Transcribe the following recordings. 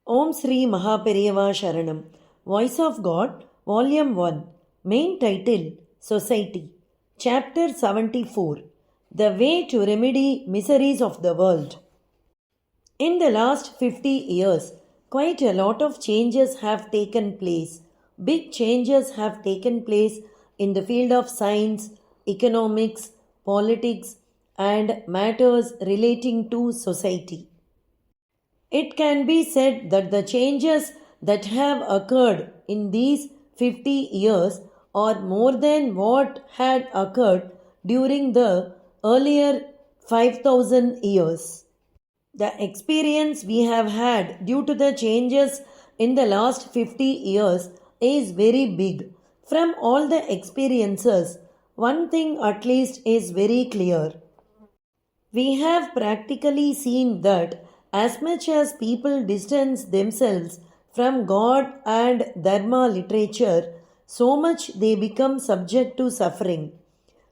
Om Sri Mahaperiyava Sharanam. Voice of God, Volume 1. Main title, Society. Chapter 74. The Way to Remedy Miseries of the World. In the last 50 years, quite a lot of changes have taken place. Big changes have taken place in the field of science, economics, politics, and matters relating to society. It can be said that the changes that have occurred in these 50 years are more than what had occurred during the earlier 5000 years. The experience we have had due to the changes in the last 50 years is very big. From all the experiences, one thing at least is very clear. We have practically seen that as much as people distance themselves from God and Dharma literature, so much they become subject to suffering.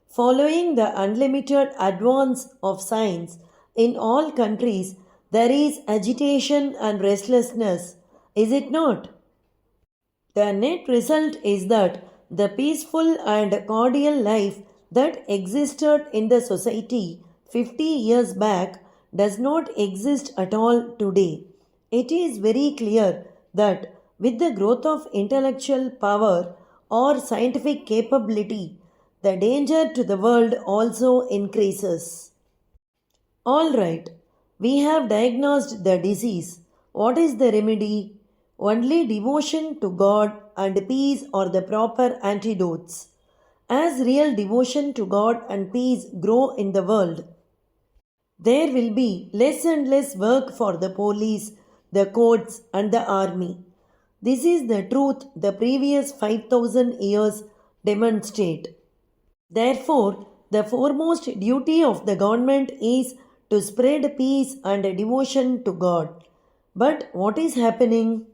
Following the unlimited advance of science in all countries, there is agitation and restlessness, is it not? The net result is that the peaceful and cordial life that existed in the society 50 years back does not exist at all today. It is very clear that with the growth of intellectual power or scientific capability, the danger to the world also increases. All right, we have diagnosed the disease. What is the remedy? Only devotion to God and peace are the proper antidotes. As real devotion to God and peace grow in the world, there will be less and less work for the police, the courts, and the army. This is the truth the previous 5000 years demonstrate. Therefore, the foremost duty of the government is to spread peace and devotion to God. But what is happening?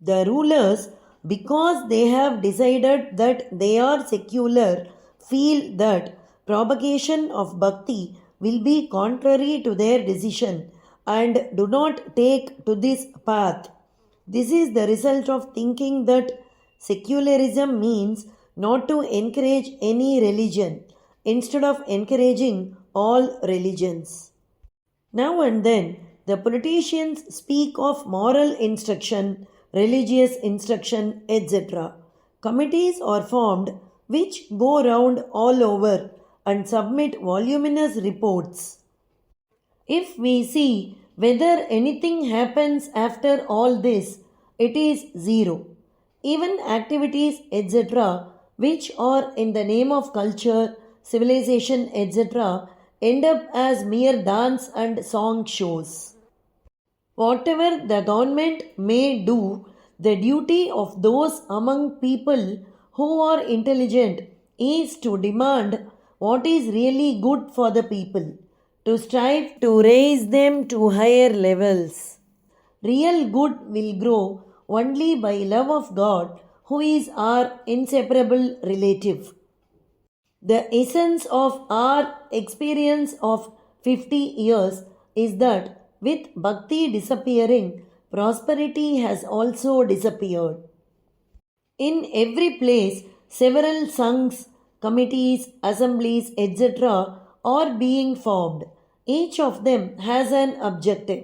The rulers, because they have decided that they are secular, feel that propagation of bhakti will be contrary to their decision and do not take to this path. This is the result of thinking that secularism means not to encourage any religion instead of encouraging all religions. Now and then, the politicians speak of moral instruction, religious instruction, etc. Committees are formed which go round all over and submit voluminous reports. If we see whether anything happens after all this, it is zero. Even activities, etc., which are in the name of culture, civilization, etc., end up as mere dance and song shows. Whatever the government may do, the duty of those among people who are intelligent is to demand what is really good for the people, to strive to raise them to higher levels. Real good will grow only by love of God, who is our inseparable relative. The essence of our experience of 50 years is that with bhakti disappearing, prosperity has also disappeared. In every place, several sanghs, committees, assemblies, etc. are being formed. Each of them has an objective.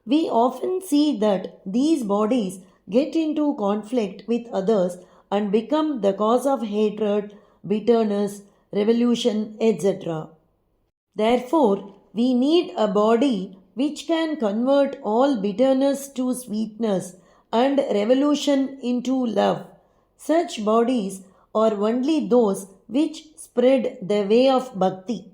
We often see that these bodies get into conflict with others and become the cause of hatred, bitterness, revolution, etc. Therefore, we need a body which can convert all bitterness to sweetness and revolution into love. Such bodies are only those which spread the way of bhakti.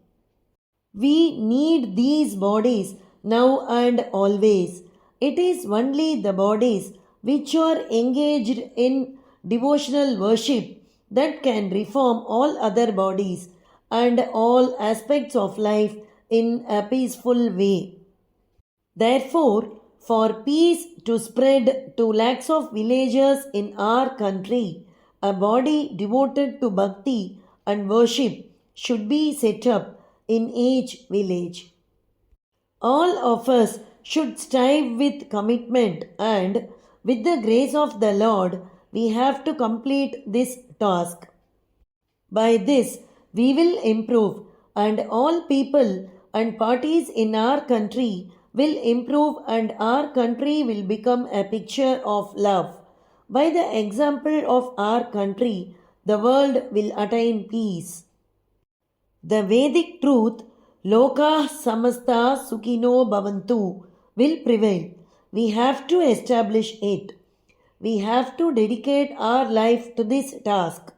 We need these bodies now and always. It is only the bodies which are engaged in devotional worship that can reform all other bodies and all aspects of life in a peaceful way. Therefore, for peace to spread to lakhs of villagers in our country, a body devoted to bhakti and worship should be set up in each village. All of us should strive with commitment, and with the grace of the Lord, we have to complete this task. By this, we will improve, and all people and parties in our country will improve, and our country will become a picture of love. By the example of our country, the world will attain peace. The Vedic truth, Loka Samasta Sukhino Bhavantu, will prevail. We have to establish it. We have to dedicate our life to this task.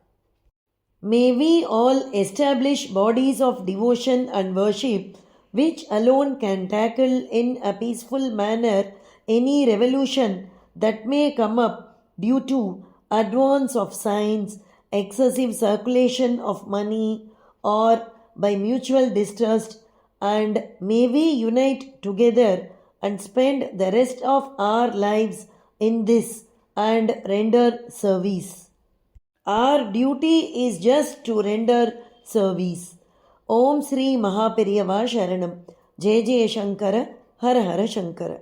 May we all establish bodies of devotion and worship which alone can tackle in a peaceful manner any revolution that may come up due to advance of science, excessive circulation of money, or by mutual distrust, and may we unite together and spend the rest of our lives in this and render service. Our duty is just to render service. Om Sri Mahaperiyava Sharanam. Jai Jai Shankara. Har Har Shankara.